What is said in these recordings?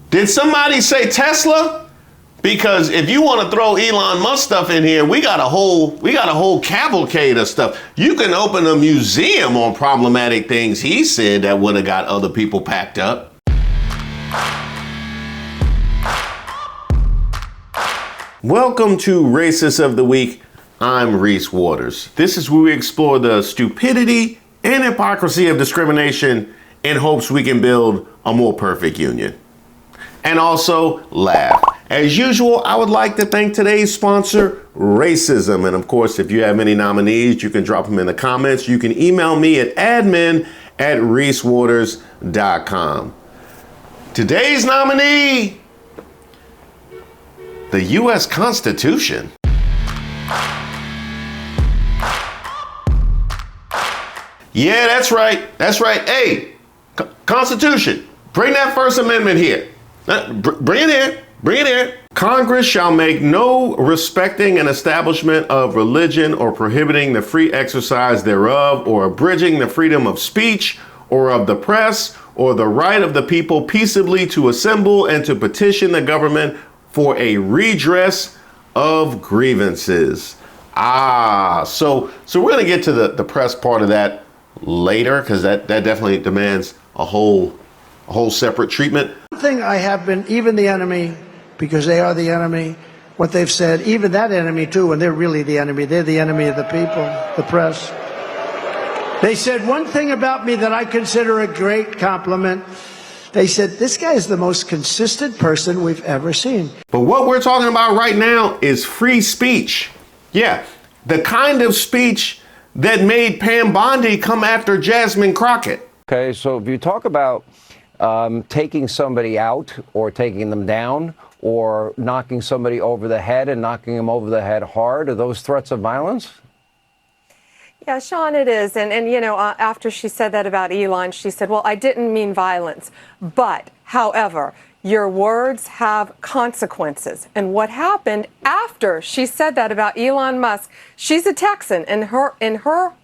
Did somebody say Tesla? Because if you want to throw Elon Musk stuff in here, we got a whole cavalcade of stuff. You can open a museum on problematic things he said that would have got other people packed up. Welcome to Racist of the Week. I'm Reese Waters. This is where we explore the stupidity and hypocrisy of discrimination in hopes we can build a more perfect union. And also laugh. As usual, I would like to thank today's sponsor, Racism. And of course, if you have any nominees, you can drop them in the comments. You can email me at admin@reesewaters.com. Today's nominee, the US Constitution. Yeah, that's right. That's right. Hey, Constitution, bring that First Amendment here. Bring it here. Bring it here. Congress shall make no respecting an establishment of religion or prohibiting the free exercise thereof or abridging the freedom of speech or of the press or the right of the people peaceably to assemble and to petition the government for a redress of grievances. So we're going to get to the press part of that later, because that definitely demands a whole separate treatment. One thing I have been, even the enemy, because they are the enemy, what they've said, even that enemy too, and they're really the enemy, they're the enemy of the people, the press. They said one thing about me that I consider a great compliment. They said, this guy is the most consistent person we've ever seen. But what we're talking about right now is free speech. Yeah, the kind of speech that made Pam Bondi come after Jasmine Crockett. Okay, so if you talk about taking somebody out or taking them down or knocking somebody over the head and knocking them over the head hard, are those threats of violence? Yeah, Sean, it is. And you know, after she said that about Elon, she said, well, I didn't mean violence. But, however, your words have consequences. And what happened after she said that about Elon Musk, she's a Texan in her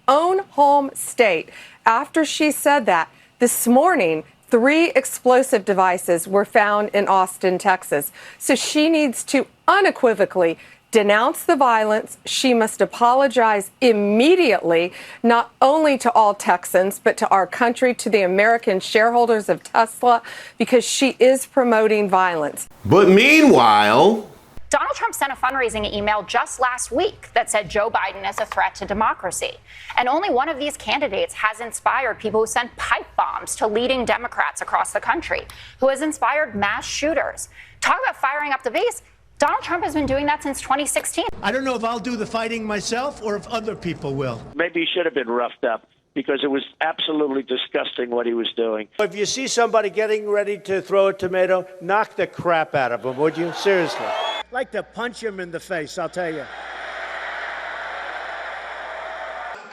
own home state. After she said that, this morning, 3 explosive devices were found in Austin, Texas. So she needs to unequivocally denounce the violence. She must apologize immediately, not only to all Texans, but to our country, to the American shareholders of Tesla, because she is promoting violence. But meanwhile, Donald Trump sent a fundraising email just last week that said Joe Biden is a threat to democracy. And only one of these candidates has inspired people who sent pipe bombs to leading Democrats across the country, who has inspired mass shooters. Talk about firing up the base. Donald Trump has been doing that since 2016. I don't know if I'll do the fighting myself or if other people will. Maybe he should have been roughed up, because it was absolutely disgusting what he was doing. If you see somebody getting ready to throw a tomato, knock the crap out of them, would you? Seriously. I'd like to punch him in the face, I'll tell you.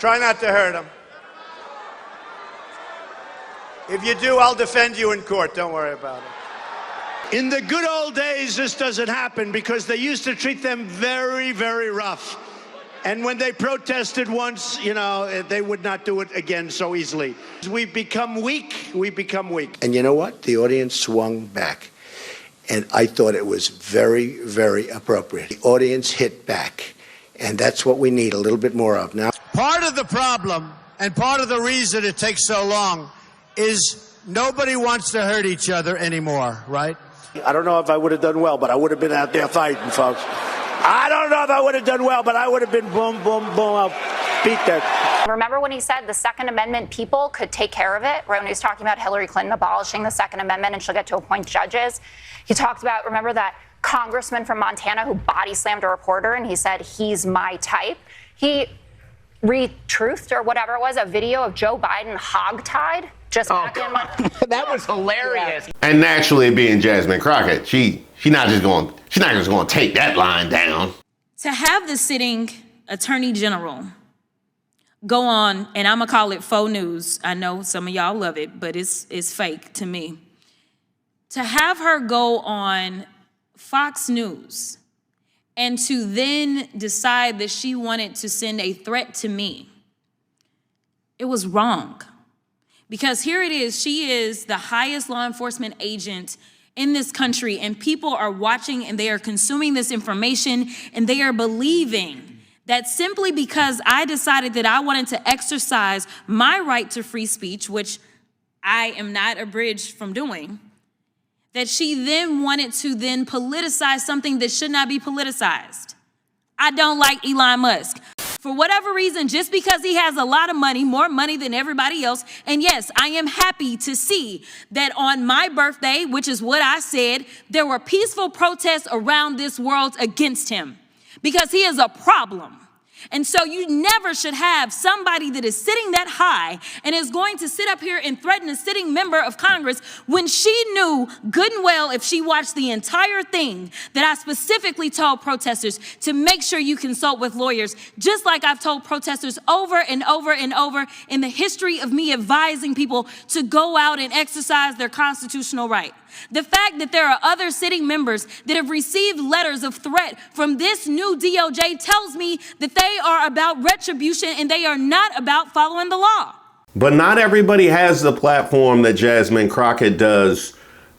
Try not to hurt him. If you do, I'll defend you in court. Don't worry about it. In the good old days, this doesn't happen because they used to treat them very, very rough. And when they protested once, you know, they would not do it again so easily. We've become weak. We become weak. And you know what? The audience swung back. And I thought it was very, very appropriate. The audience hit back. And that's what we need a little bit more of now. Part of the problem and part of the reason it takes so long is nobody wants to hurt each other anymore, right? I don't know if I would have done well, but I would have been out there fighting, folks. I don't know if I would have done well, but I would have been boom, boom, boom. I'll beat that. Remember when he said the Second Amendment people could take care of it? Right, when he was talking about Hillary Clinton abolishing the Second Amendment and she'll get to appoint judges. He talked about, remember that congressman from Montana who body slammed a reporter and he said, he's my type. He retruthed or whatever it was, a video of Joe Biden hogtied. Just back in my that was hilarious. Yeah. and naturally being Jasmine Crockett, she's not just going to take that line down. To have the sitting attorney general go on, and I'm gonna call it faux news. I know some of y'all love it, but it's fake to me. To have her go on Fox News and to then decide that she wanted to send a threat to me, it was wrong. Because here it is, she is the highest law enforcement agent in this country, and people are watching and they are consuming this information and they are believing that simply because I decided that I wanted to exercise my right to free speech, which I am not abridged from doing, that she then wanted to then politicize something that should not be politicized. I don't like Elon Musk. For whatever reason, just because he has a lot of money, more money than everybody else, and yes, I am happy to see that on my birthday, which is what I said, there were peaceful protests around this world against him because he is a problem. And so you never should have somebody that is sitting that high and is going to sit up here and threaten a sitting member of Congress when she knew good and well, if she watched the entire thing, that I specifically told protesters to make sure you consult with lawyers, just like I've told protesters over and over and over in the history of me advising people to go out and exercise their constitutional right. The fact that there are other sitting members that have received letters of threat from this new DOJ tells me that they are about retribution and they are not about following the law. But not everybody has the platform that Jasmine Crockett does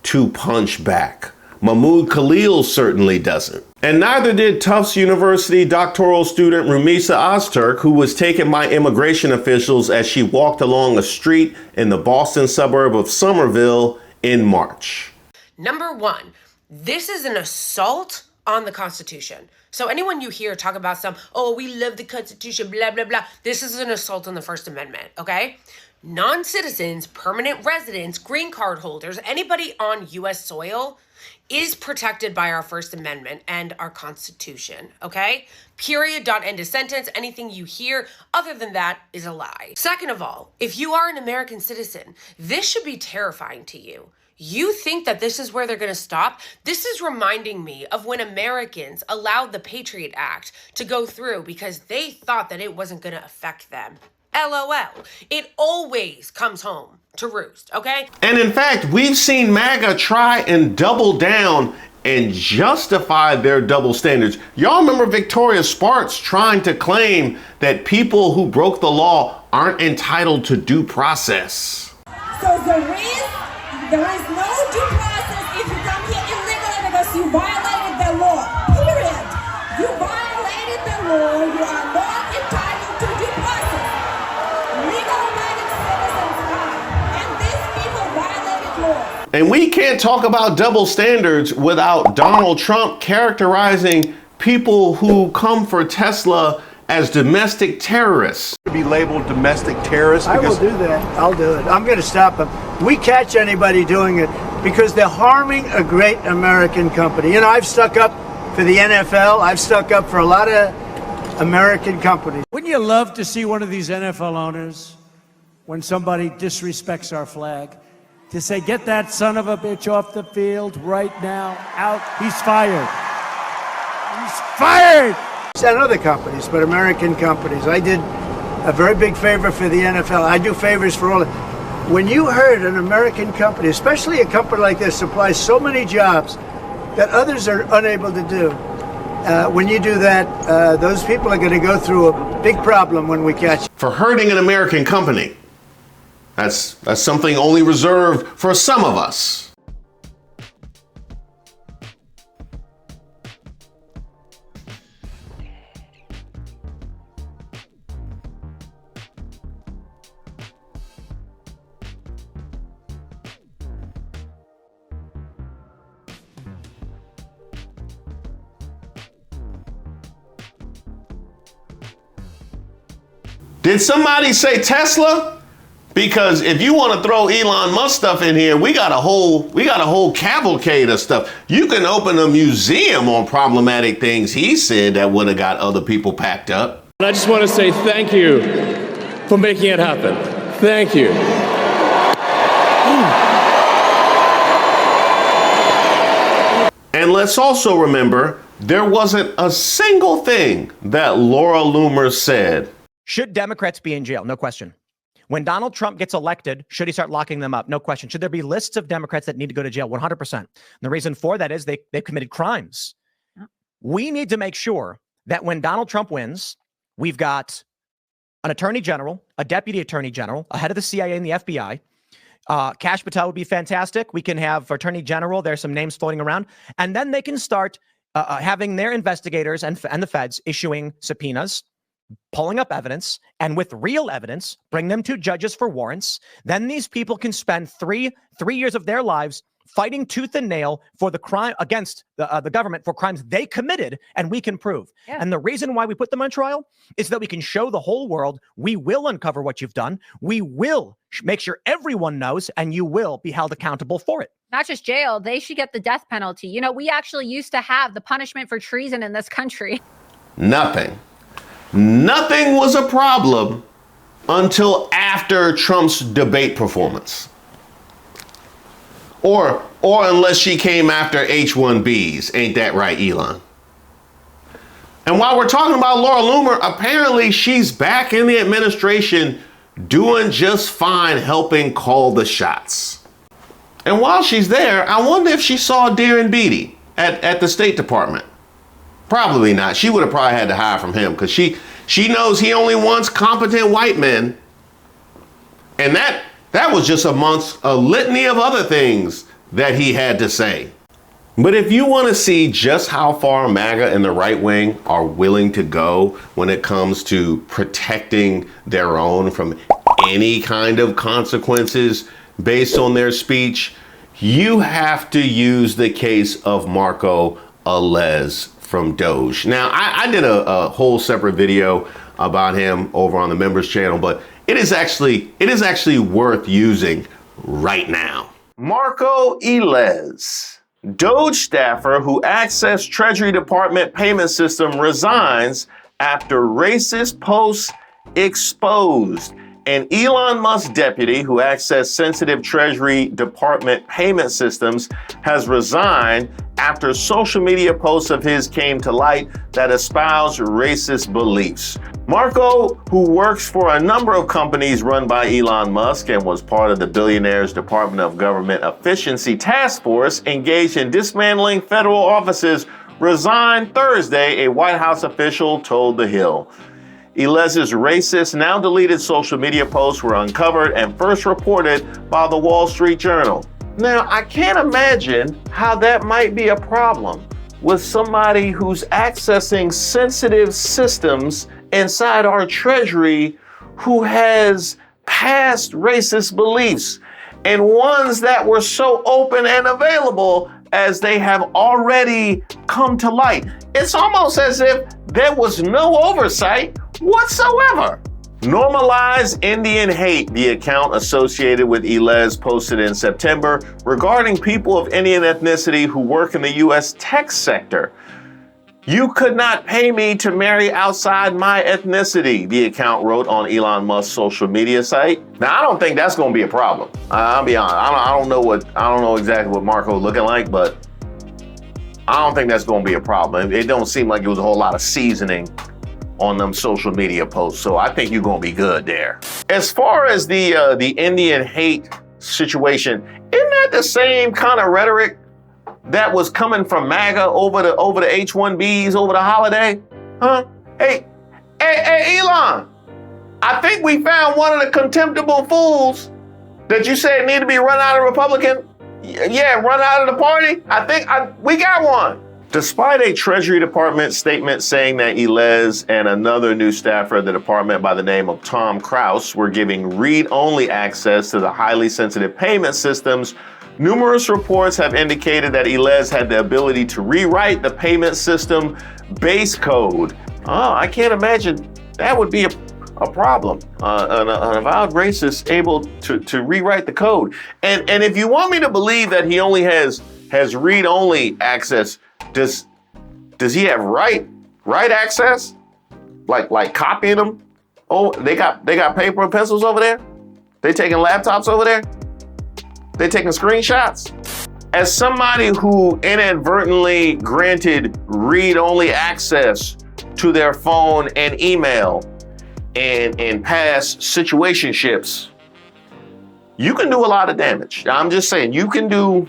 to punch back. Mahmoud Khalil certainly doesn't. And neither did Tufts University doctoral student Rumeysa Ozturk, who was taken by immigration officials as she walked along a street in the Boston suburb of Somerville in March. Number one, this is an assault on the Constitution. So anyone you hear talk about we love the Constitution, blah, blah, blah. This is an assault on the First Amendment, okay? Non-citizens, permanent residents, green card holders, anybody on U.S. soil is protected by our First Amendment and our Constitution, okay? Period, dot, end of sentence. Anything you hear other than that is a lie. Second of all, if you are an American citizen, this should be terrifying to you. You think that this is where they're going to stop? This is reminding me of when Americans allowed the Patriot Act to go through because they thought that it wasn't going to affect them. LOL. It always comes home to roost, okay? And in fact, we've seen MAGA try and double down and justify their double standards. Y'all remember Victoria Sparks trying to claim that people who broke the law aren't entitled to due process. So there is no due process if you come here illegally because you violated the law. Period. You violated the law. You are not entitled to due process. Legal American citizens are. And these people violated law. And we can't talk about double standards without Donald Trump characterizing people who come for Tesla as domestic terrorists. Be labeled domestic terrorists? I will do that. I'll do it. I'm going to stop them. We catch anybody doing it because they're harming a great American company. You know, I've stuck up for the NFL. I've stuck up for a lot of American companies. Wouldn't you love to see one of these NFL owners, when somebody disrespects our flag, to say, get that son of a bitch off the field right now, out, he's fired. He's fired! And other companies, but American companies. I did a very big favor for the NFL. I do favors for all. When you heard an American company, especially a company like this, supplies so many jobs that others are unable to do, when you do that, those people are going to go through a big problem when we catch. For hurting an American company. That's something only reserved for some of us. Did somebody say Tesla? Because if you want to throw Elon Musk stuff in here, we got a whole cavalcade of stuff. You can open a museum on problematic things he said that would have got other people packed up. And I just want to say thank you for making it happen. Thank you. And let's also remember, there wasn't a single thing that Laura Loomer said. Should Democrats be in jail? No question. When Donald Trump gets elected, should he start locking them up? No question. Should there be lists of Democrats that need to go to jail? 100%. And the reason for that is they've committed crimes. We need to make sure that when Donald Trump wins, we've got an attorney general, a deputy attorney general, a head of the CIA and the FBI. Kash Patel would be fantastic. We can have Attorney General. There's some names floating around. And then they can start having their investigators and the feds issuing subpoenas, pulling up evidence, and with real evidence, bring them to judges for warrants. Then these people can spend three years of their lives fighting tooth and nail for the crime against the government for crimes they committed, and we can prove. Yeah. And the reason why we put them on trial is that we can show the whole world we will uncover what you've done. We will make sure everyone knows, and you will be held accountable for it. Not just jail, they should get the death penalty. You know, we actually used to have the punishment for treason in this country. Nothing was a problem until after Trump's debate performance. Or unless she came after H-1Bs. Ain't that right, Elon? And while we're talking about Laura Loomer, apparently she's back in the administration doing just fine, helping call the shots. And while she's there, I wonder if she saw Darren Beatty at the State Department. Probably not. She would have probably had to hide from him because she knows he only wants competent white men. And that was just amongst a litany of other things that he had to say. But if you want to see just how far MAGA and the right wing are willing to go when it comes to protecting their own from any kind of consequences based on their speech, you have to use the case of Marco Alez from DOGE. Now, I did a whole separate video about him over on the members channel, but it is actually worth using right now. Marco Alez, DOGE staffer who accessed Treasury Department payment system, resigns after racist posts exposed. An Elon Musk deputy who accessed sensitive Treasury Department payment systems has resigned after social media posts of his came to light that espouse racist beliefs. Marco, who works for a number of companies run by Elon Musk and was part of the billionaire's Department of Government Efficiency Task Force engaged in dismantling federal offices, resigned Thursday, a White House official told The Hill. Alez's racist, now deleted social media posts were uncovered and first reported by the Wall Street Journal. Now, I can't imagine how that might be a problem with somebody who's accessing sensitive systems inside our Treasury who has past racist beliefs and ones that were so open and available as they have already come to light. It's almost as if there was no oversight whatsoever. Normalize Indian hate, the account associated with Alez posted in September regarding people of Indian ethnicity who work in the U.S. tech sector. You could not pay me to marry outside my ethnicity, the account wrote on Elon Musk's social media site. Now, I don't think that's going to be a problem. I'll be honest. I don't know exactly what Marco looking like, but I don't think that's going to be a problem. It don't seem like it was a whole lot of seasoning on them social media posts, so I think you're going to be good there. As far as the Indian hate situation, isn't that the same kind of rhetoric that was coming from MAGA over the H-1Bs over the holiday? Huh? Hey, Elon, I think we found one of the contemptible fools that you said need to be run out of Republican. Yeah, run out of the party. We got one. Despite a Treasury Department statement saying that Alez and another new staffer at the department by the name of Tom Kraus were giving read-only access to the highly sensitive payment systems, numerous reports have indicated that Alez had the ability to rewrite the payment system base code. Oh, I can't imagine that would be a problem. An avowed racist able to rewrite the code. And if you want me to believe that he only has read-only access, does he have write access? Like copying them? Oh, they got paper and pencils over there? They taking laptops over there? They taking screenshots? As somebody who inadvertently granted read-only access to their phone and email and past situationships, you can do a lot of damage. I'm just saying, you can do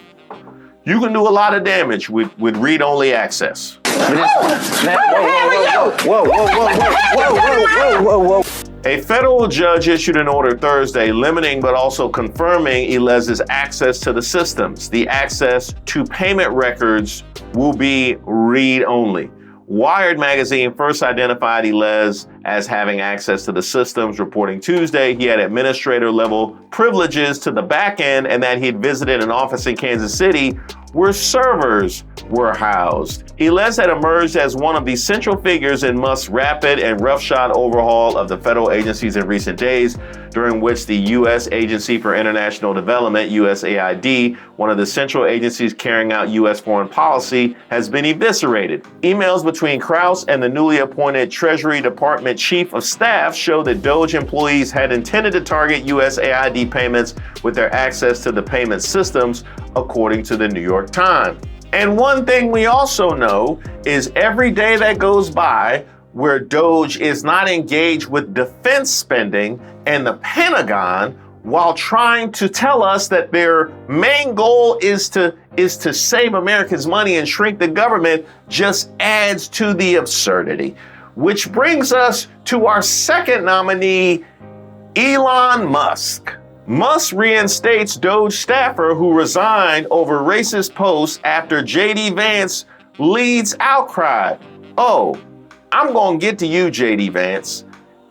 a lot of damage with read-only access. Whoa. A federal judge issued an order Thursday limiting but also confirming Elez's access to the systems. The access to payment records will be read-only. Wired magazine first identified Elez as having access to the systems, reporting Tuesday he had administrator-level privileges to the back end and that he'd visited an office in Kansas City where servers were housed. Elez had emerged as one of the central figures in Musk's rapid and roughshod overhaul of the federal agencies in recent days, during which the U.S. Agency for International Development, USAID, one of the central agencies carrying out U.S. foreign policy, has been eviscerated. Emails between Krause and the newly appointed Treasury Department Chief of Staff show that DOGE employees had intended to target USAID payments with their access to the payment systems, according to the New York Times. And one thing we also know is every day that goes by where DOGE is not engaged with defense spending and the Pentagon while trying to tell us that their main goal is to save Americans money and shrink the government just adds to the absurdity. Which brings us to our second nominee, Elon Musk. Musk reinstates DOGE staffer who resigned over racist posts after JD Vance leads outcry. Oh, I'm going to get to you, JD Vance.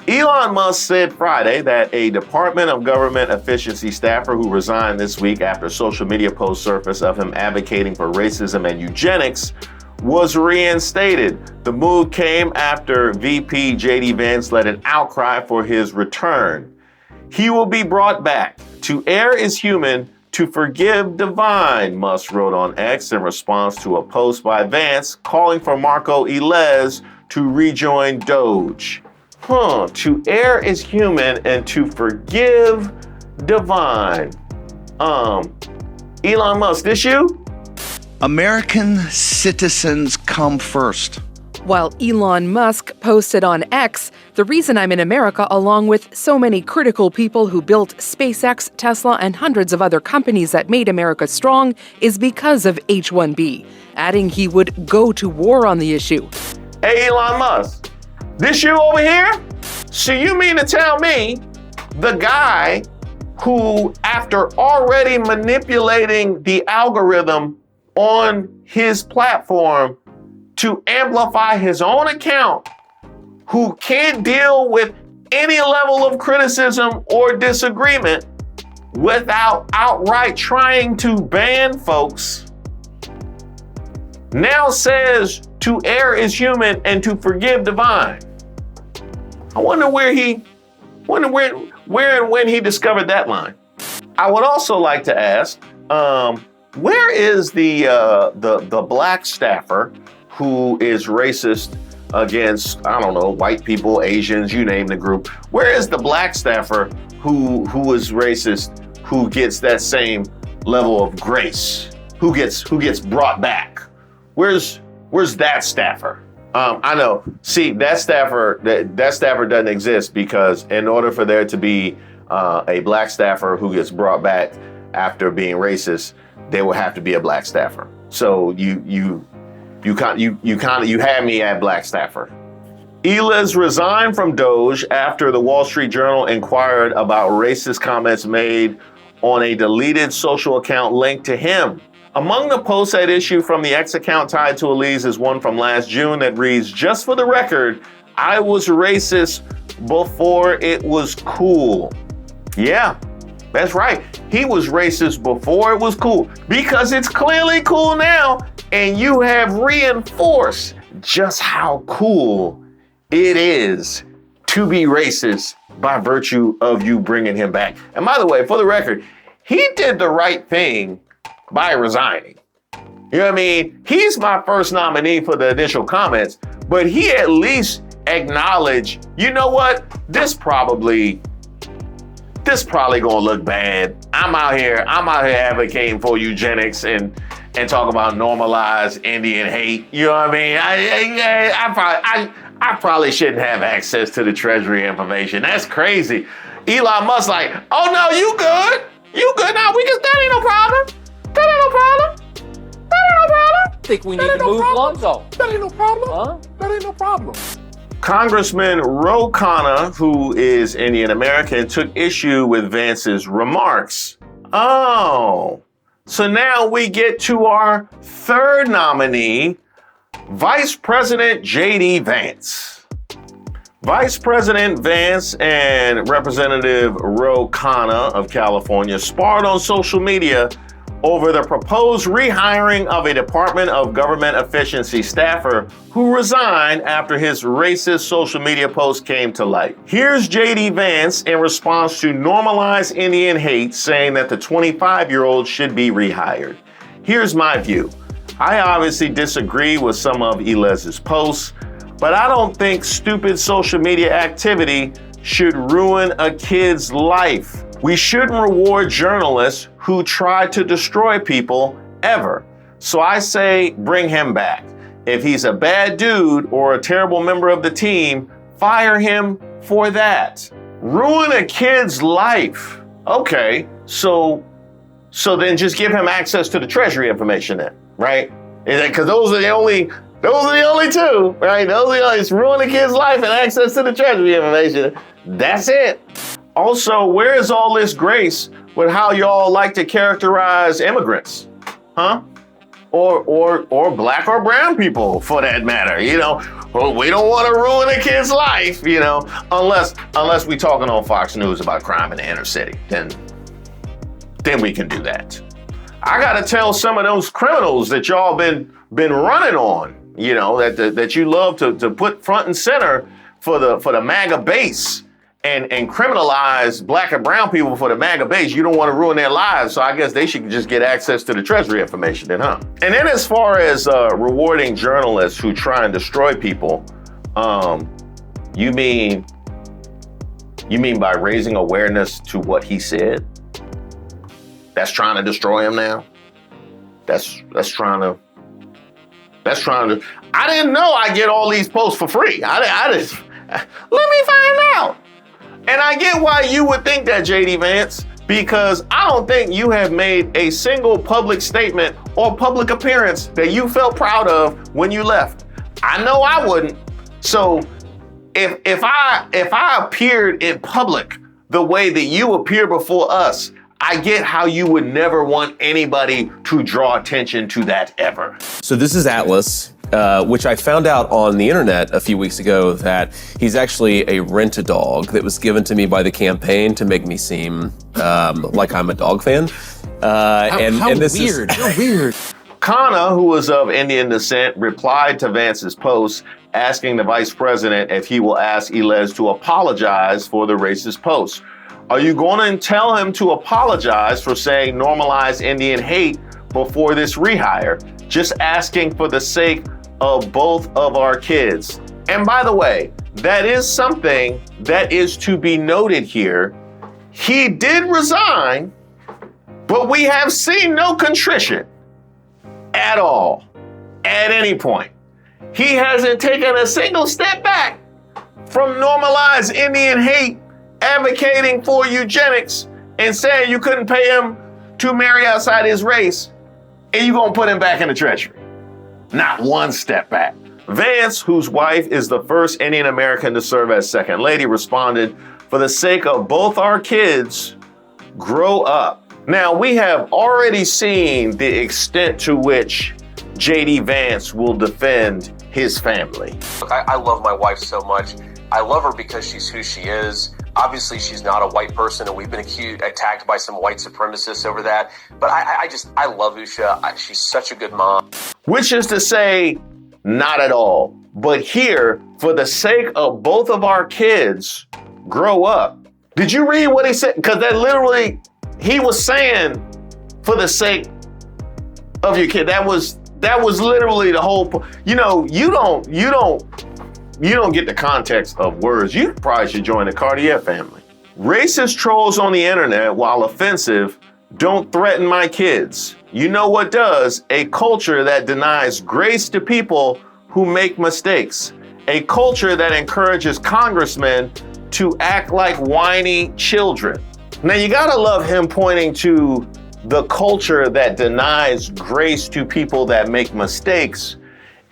Elon Musk said Friday that a Department of Government Efficiency staffer who resigned this week after social media posts surfaced of him advocating for racism and eugenics was reinstated. The move came after VP JD Vance led an outcry for his return. He will be brought back. To err is human, to forgive divine, Musk wrote on X in response to a post by Vance calling for Marco Elez to rejoin DOGE. To err is human and to forgive divine. Elon Musk, this you? American citizens come first. While Elon Musk posted on X, the reason I'm in America, along with so many critical people who built SpaceX, Tesla, and hundreds of other companies that made America strong, is because of H-1B, adding he would go to war on the issue. Hey, Elon Musk, this you over here? So you mean to tell me the guy who, after already manipulating the algorithm on his platform to amplify his own account, who can't deal with any level of criticism or disagreement without outright trying to ban folks, now says to err is human and to forgive divine? I wonder where and when he discovered that line. I would also like to ask, where is the black staffer who is racist against, I don't know, white people, Asians, you name the group? Where is the black staffer who is racist, who gets that same level of grace, who gets brought back? Where's that staffer? I know. See, that staffer doesn't exist because in order for there to be a black staffer who gets brought back after being racist, there will have to be a black staffer. So you had me at black staffer. Elez resigned from DOGE after the Wall Street Journal inquired about racist comments made on a deleted social account linked to him. Among the posts at issue from the X account tied to Elez is one from last June that reads, "Just for the record, I was racist before it was cool." Yeah, that's right. He was racist before it was cool because it's clearly cool now, and you have reinforced just how cool it is to be racist by virtue of you bringing him back. And by the way, for the record, he did the right thing by resigning. You know what I mean? He's my first nominee for the initial comments, but he at least acknowledged, you know what? This probably gonna look bad. I'm out here advocating for eugenics and talking about normalized Indian hate. You know what I mean? I probably shouldn't have access to the Treasury information. That's crazy. Elon Musk like, oh no, you good? You good? No, that ain't no problem. That ain't no problem. That ain't no problem. I think we need to move Lonzo. That ain't no problem. Huh? That ain't no problem. Congressman Ro Khanna, who is Indian American, took issue with Vance's remarks. Oh, so now we get to our third nominee, Vice President J.D. Vance. Vice President Vance and Representative Ro Khanna of California sparred on social media over the proposed rehiring of a Department of Government Efficiency staffer who resigned after his racist social media post came to light. Here's J.D. Vance in response to normalized Indian hate, saying that the 25-year-old should be rehired. Here's my view. I obviously disagree with some of Eliz's posts, but I don't think stupid social media activity should ruin a kid's life. We shouldn't reward journalists who try to destroy people ever. So I say bring him back. If he's a bad dude or a terrible member of the team, fire him for that. Ruin a kid's life. Okay, so then just give him access to the Treasury information then, right? Because those are the only two, right? It's ruin a kid's life and access to the Treasury information. That's it. Also, where is all this grace with how y'all like to characterize immigrants? Huh? Or black or brown people for that matter, Well, we don't want to ruin a kid's life, unless we talking on Fox News about crime in the inner city, then we can do that. I gotta tell some of those criminals that y'all been running on, that you love to put front and center for the MAGA base. And criminalize black and brown people for the MAGA base. You don't want to ruin their lives, so I guess they should just get access to the Treasury information then, huh? And then as far as rewarding journalists who try and destroy people, you mean by raising awareness to what he said? That's trying to destroy him now? That's trying to. I didn't know I get all these posts for free. I just let me find out. And I get why you would think that, J.D. Vance, because I don't think you have made a single public statement or public appearance that you felt proud of when you left. I know I wouldn't. So if I appeared in public the way that you appear before us, I get how you would never want anybody to draw attention to that ever. So this is Atlas. Which I found out on the internet a few weeks ago that he's actually a rent-a-dog that was given to me by the campaign to make me seem like I'm a dog fan. How this weird. Is You're weird. Khanna, who was of Indian descent, replied to Vance's post asking the vice president if he will ask Eliz to apologize for the racist post. Are you going to tell him to apologize for saying normalize Indian hate before this rehire? Just asking for the sake of both of our kids. And by the way, that is something that is to be noted here. He did resign, but we have seen no contrition at all, at any point. He hasn't taken a single step back from normalized Indian hate, advocating for eugenics, and saying you couldn't pay him to marry outside his race, and you're gonna put him back in the Treasury. Not one step back. Vance, whose wife is the first Indian American to serve as Second Lady, responded, for the sake of both our kids, grow up. Now, we have already seen the extent to which J.D. Vance will defend his family. Look, I love my wife so much. I love her because she's who she is. Obviously, she's not a white person, and we've been attacked by some white supremacists over that. But I love Usha. She's such a good mom. Which is to say, not at all. But here, for the sake of both of our kids, grow up. Did you read what he said? Because that literally, he was saying, for the sake of your kid. That was literally the whole. You don't get the context of words. You probably should join the Cartier family. Racist trolls on the internet, while offensive, don't threaten my kids. You know what does? A culture that denies grace to people who make mistakes. A culture that encourages congressmen to act like whiny children. Now you gotta love him pointing to the culture that denies grace to people that make mistakes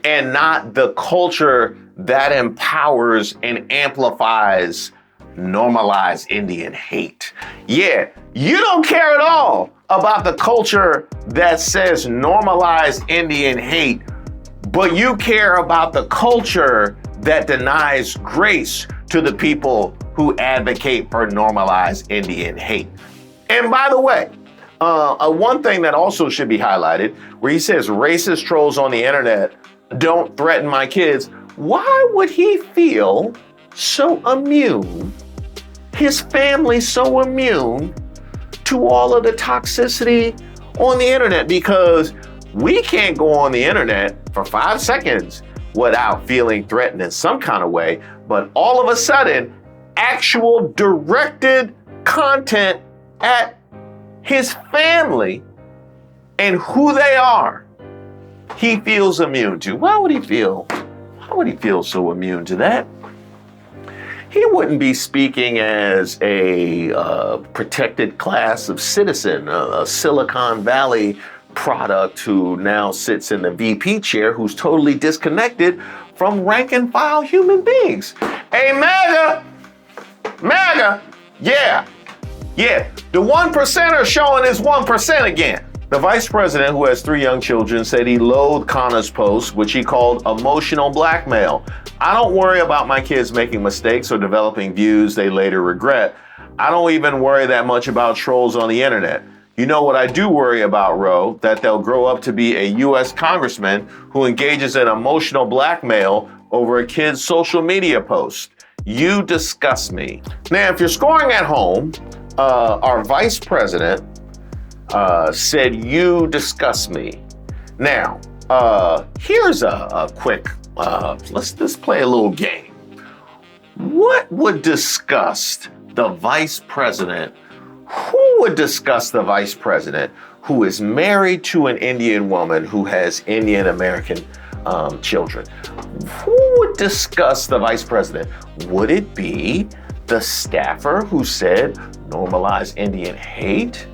and not the culture that empowers and amplifies normalized Indian hate. Yeah, you don't care at all about the culture that says normalize Indian hate, but you care about the culture that denies grace to the people who advocate for normalized Indian hate. And by the way, one thing that also should be highlighted, where he says racist trolls on the internet don't threaten my kids. Why would he feel so immune, his family so immune to all of the toxicity on the internet? Because we can't go on the internet for 5 seconds without feeling threatened in some kind of way. But all of a sudden, actual directed content at his family and who they are, he feels immune to. Why would he feel so immune to that? He wouldn't be speaking as a protected class of citizen, a Silicon Valley product who now sits in the VP chair, who's totally disconnected from rank and file human beings. Hey, MAGA, yeah, the 1% are showing his 1% again. The vice president, who has 3 young children, said he loathed Khanna's post, which he called emotional blackmail. I don't worry about my kids making mistakes or developing views they later regret. I don't even worry that much about trolls on the internet. You know what I do worry about, Ro? That they'll grow up to be a US congressman who engages in emotional blackmail over a kid's social media post. You disgust me. Now, if you're scoring at home, our vice president said, you disgust me. Now, here's a quick, let's just play a little game. What would disgust the vice president? Who would disgust the vice president who is married to an Indian woman who has Indian American children? Who would disgust the vice president? Would it be the staffer who said normalize Indian hate?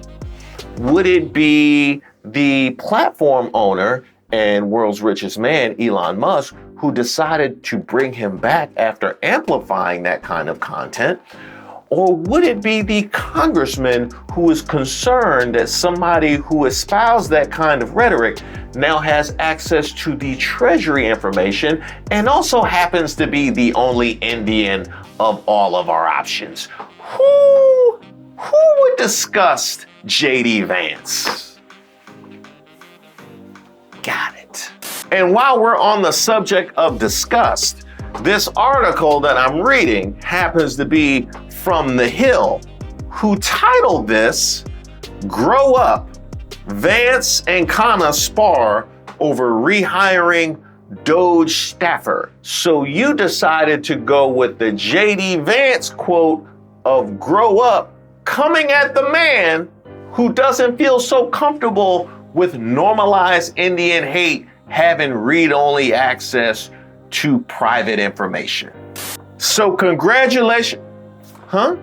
Would it be the platform owner and world's richest man, Elon Musk, who decided to bring him back after amplifying that kind of content? Or would it be the congressman who is concerned that somebody who espoused that kind of rhetoric now has access to the Treasury information and also happens to be the only Indian of all of our options? Who would disgust J.D. Vance? Got it. And while we're on the subject of disgust, this article that I'm reading happens to be from The Hill, who titled this, Grow Up, Vance and Khanna Spar Over Rehiring DOGE Staffer. So you decided to go with the J.D. Vance quote of grow up, coming at the man who doesn't feel so comfortable with normalized Indian hate having read-only access to private information. So congratulations. Huh?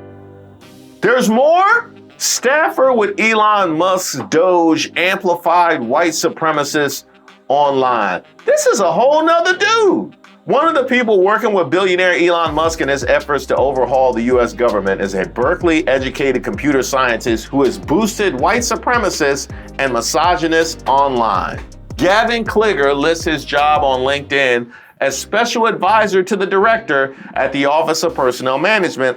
There's more? Staffer with Elon Musk's DOGE amplified white supremacists online. This is a whole nother dude. One of the people working with billionaire Elon Musk in his efforts to overhaul the US government is a Berkeley-educated computer scientist who has boosted white supremacists and misogynists online. Gavin Kligger lists his job on LinkedIn as special advisor to the director at the Office of Personnel Management,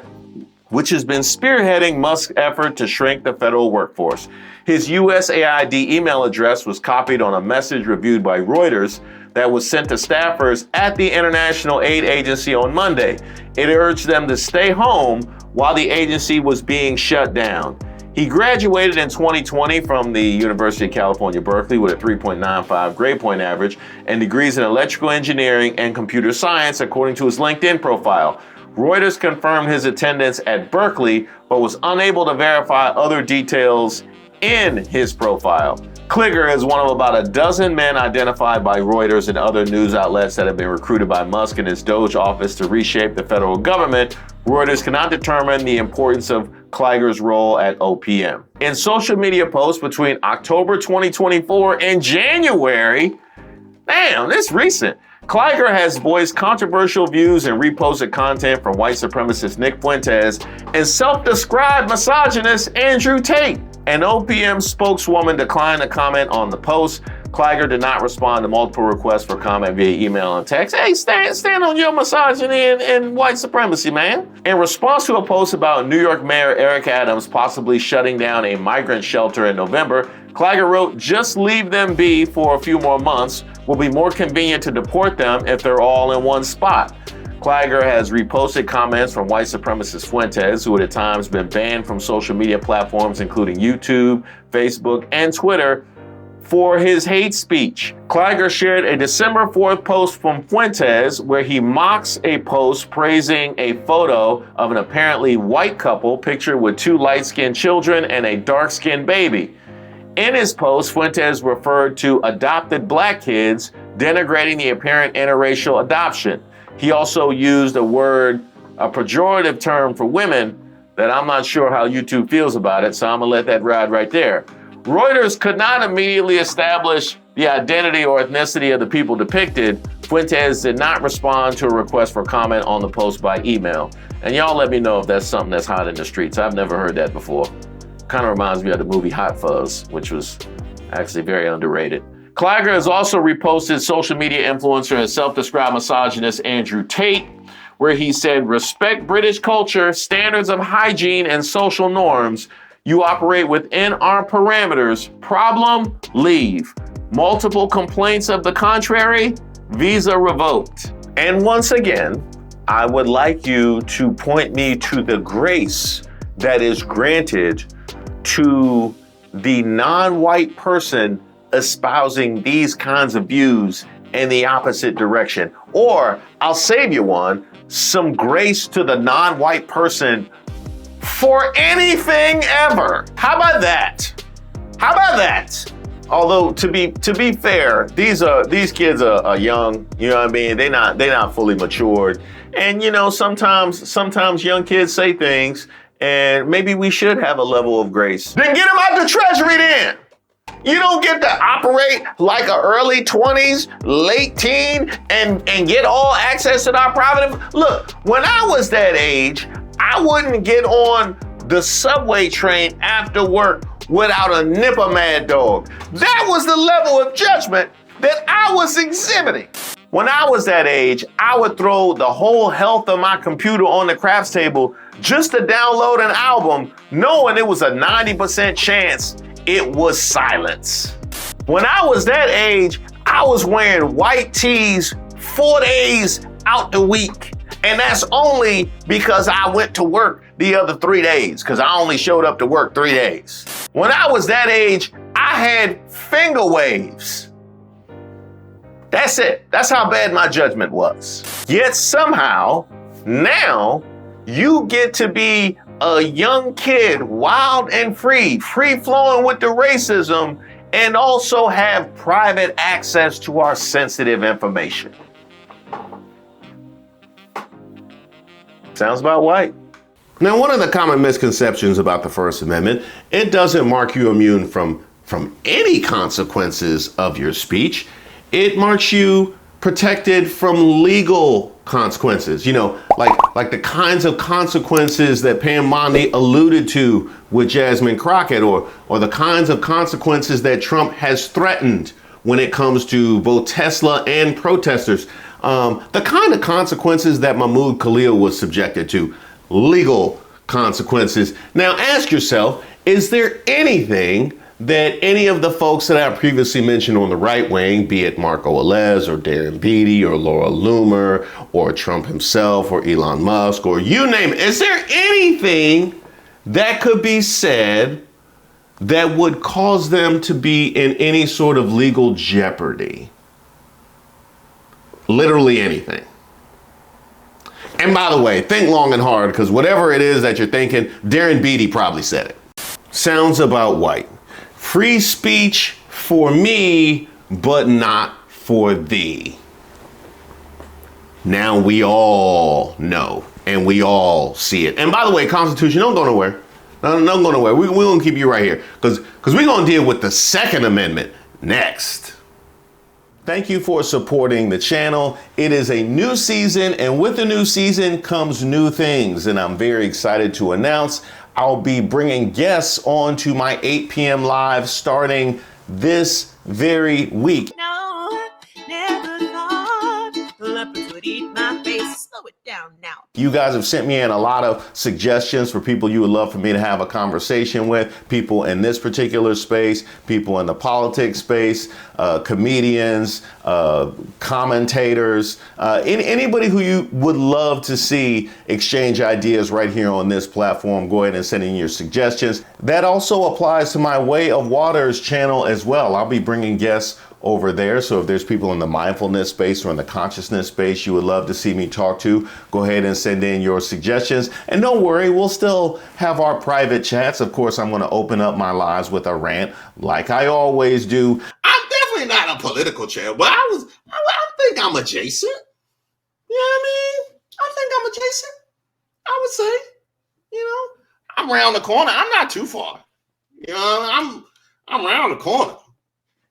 which has been spearheading Musk's effort to shrink the federal workforce. His USAID email address was copied on a message reviewed by Reuters that was sent to staffers at the International Aid Agency on Monday. It urged them to stay home while the agency was being shut down. He graduated in 2020 from the University of California, Berkeley with a 3.95 grade point average and degrees in electrical engineering and computer science, according to his LinkedIn profile. Reuters confirmed his attendance at Berkeley, but was unable to verify other details in his profile. Kligger is one of about a dozen men identified by Reuters and other news outlets that have been recruited by Musk and his DOGE office to reshape the federal government. Reuters cannot determine the importance of Kligger's role at OPM. In social media posts between October 2024 and January, Damn, this recent. Clyger has voiced controversial views and reposted content from white supremacist Nick Fuentes and self-described misogynist Andrew Tate. An OPM spokeswoman declined to comment on the post. Clyger did not respond to multiple requests for comment via email and text. Hey, stand on your misogyny and white supremacy, man. In response to a post about New York Mayor Eric Adams possibly shutting down a migrant shelter in November, Clyger wrote, "Just leave them be for a few more months. Will be more convenient to deport them if they're all in one spot." Clyger has reposted comments from white supremacist Fuentes, who at times been banned from social media platforms including YouTube, Facebook, and Twitter, for his hate speech. Clyger shared a December 4th post from Fuentes where he mocks a post praising a photo of an apparently white couple pictured with 2 light-skinned children and a dark-skinned baby. In his post, Fuentes referred to adopted black kids, denigrating the apparent interracial adoption. He also used a pejorative term for women that I'm not sure how YouTube feels about it, so I'm gonna let that ride right there. Reuters could not immediately establish the identity or ethnicity of the people depicted. Fuentes did not respond to a request for comment on the post by email. And y'all let me know if that's something that's hot in the streets. I've never heard that before. Kind of reminds me of the movie Hot Fuzz, which was actually very underrated. Clyger has also reposted social media influencer and self-described misogynist Andrew Tate, where he said, "Respect British culture, standards of hygiene, and social norms. You operate within our parameters. Problem, leave. Multiple complaints of the contrary, visa revoked." And once again, I would like you to point me to the grace that is granted to the non-white person espousing these kinds of views in the opposite direction. Or I'll save you one, some grace to the non-white person for anything ever. How about that? How about that? Although to be fair, these kids are young, you know what I mean? They're not fully matured. And you know, sometimes young kids say things, and maybe we should have a level of grace. Then get them out the treasury then. You don't get to operate like an early 20s, late teen, and get all access to our private. Look, when I was that age, I wouldn't get on the subway train after work without a nip of Mad Dog. That was the level of judgment that I was exhibiting. When I was that age, I would throw the whole health of my computer on the crafts table just to download an album, knowing it was a 90% chance it was silence. When I was that age, I was wearing white tees 4 days out the week. And that's only because I went to work the other 3 days, because I only showed up to work 3 days. When I was that age, I had finger waves. That's it. That's how bad my judgment was. Yet somehow, now, you get to be a young kid, wild and free flowing with the racism, and also have private access to our sensitive information. Sounds about right. Now, one of the common misconceptions about the First Amendment, it doesn't mark you immune from any consequences of your speech. It marks you protected from legal consequences, you know, like the kinds of consequences that Pam Bondi alluded to with Jasmine Crockett, or the kinds of consequences that Trump has threatened when it comes to both Tesla and protesters. The kind of consequences that Mahmoud Khalil was subjected to, legal consequences. Now ask yourself, is there anything that any of the folks that I previously mentioned on the right wing, be it Marco Velez or Darren Beattie or Laura Loomer or Trump himself or Elon Musk or you name it, is there anything that could be said that would cause them to be in any sort of legal jeopardy? Literally anything. And by the way, think long and hard, because whatever it is that you're thinking, Darren Beattie probably said it. Sounds about white. Free speech for me, but not for thee. Now we all know and we all see it. And by the way, Constitution, don't go nowhere. Don't go nowhere. We're going to keep you right here because we're going to deal with the Second Amendment next. Thank you for supporting the channel. It is a new season, and with the new season comes new things. And I'm very excited to announce I'll be bringing guests on to my 8 p.m. live starting this very week. No, never thought leopards would eat my face. Slow it down now. You guys have sent me in a lot of suggestions for people you would love for me to have a conversation with, people in this particular space, people in the politics space, comedians, commentators, anybody who you would love to see exchange ideas right here on this platform. Go ahead and send in your suggestions. That also applies to my Way of Waters channel as well. I'll be bringing guests over there. So if there's people in the mindfulness space or in the consciousness space you would love to see me talk to, go ahead and send in your suggestions. And don't worry, we'll still have our private chats. Of course, I'm going to open up my lives with a rant like I always do. I'm definitely not a political channel, but I think I'm adjacent. You know what I mean? I think I'm adjacent. I would say, I'm around the corner. I'm not too far. I'm around the corner.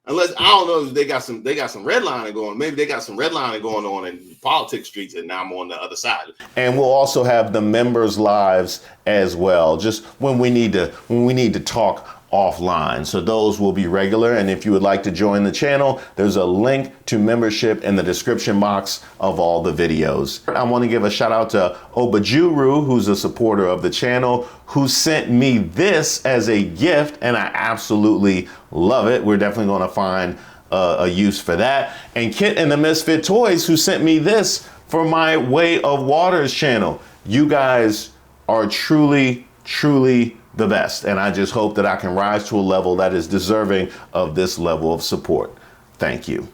Unless, I don't know if they got some redlining going. Maybe they got some redlining going on in politics streets, and now I'm on the other side. And we'll also have the members' lives as well, just when we need to talk offline. So those will be regular. And if you would like to join the channel, there's a link to membership in the description box of all the videos. I want to give a shout out to Obajuru, who's a supporter of the channel, who sent me this as a gift, and I absolutely love it. We're definitely going to find a use for that. And Kit and the Misfit Toys, who sent me this for my Way of Waters channel. You guys are truly, truly the best. And I just hope that I can rise to a level that is deserving of this level of support. Thank you.